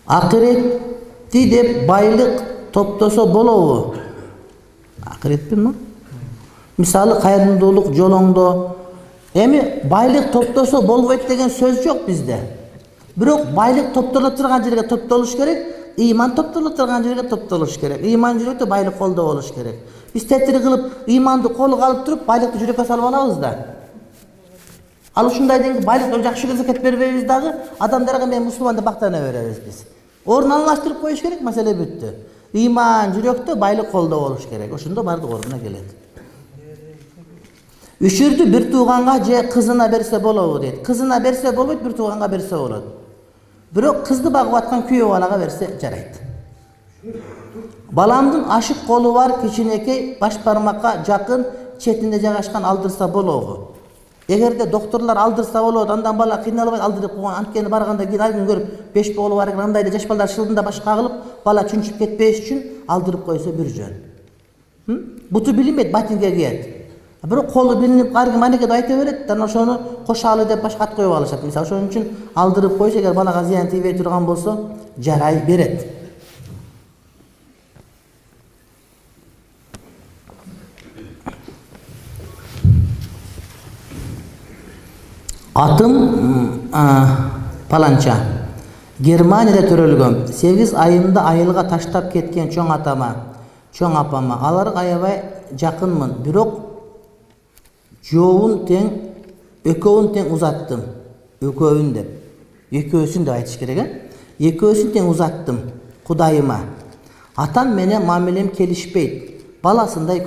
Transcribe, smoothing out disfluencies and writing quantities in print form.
Akıretти деп байлык топтосо болобу? Акырет билмем. Мисалы кайрымдуулук жолоңдо эми байлык топтосо болбойт деген сөз жок бизде. Бирок байлык топтоло турган жерге топтолуш керек, ыйман топтоло турган жерге топтолуш керек. Ыйман жүрөктө байлык колдо болуш керек. Биз тетир кылып ыйманды колго алып туруп байлыкты жүрөккө салып алабыз да. Ал ушундай деңиз байлыкты жакшы кезекет бербейбиз дагы, адамдарга мен мусулман деп мактана беребиз биз. Орун алмаштырып коюш керек, маселе бүттү. Ыйман жүрөктө, байлык колдо болуш керек. Ошондо бардык ордуна келет. Үшүрдү бир тууганга же кызына берсе болобу дейт. Кызына берсе болбойт, бир тууганга берсе болот. Бирок кызды багып аткан күйөө балага берсе жарайт. Баламдын ашык колу бар, кичинекей, баш бармакка жакын четинде жайгашкан алдырса болобу? Эгерде докторлор алдырса болот, андан бала кыйналбай алды деп койгон, анткени барганда кийин айгын көрүп 5 боолу бар экен, андайды жаш балдар шылдында башка кылып, бала чүнчүп кетпеш үчүн алдырып койсо бир жөн. Буту билинбейт, батинге кийет. Бирок колу билинип, ар ким анекеде айта берет, анан ошону кошалы деп башка ат коюп алышат. Мисалы ошон үчүн алдырып койсо, эгер балага зыян тийбей турган болсо, жарай берет. Atım palança. Германияда төрөлгөм. 8 айымда айылга таштап кеткен чоң атама, чоң апама. Аларга аябай жакынмын. Бирок жообун тең, экөөүн тең узаттым. Экөөүн деп. Экөөсүн деп айтыш керек, Экөөсүн тең узаттым Кудайыма. Атам менен мамилем келишпейт. Баласындай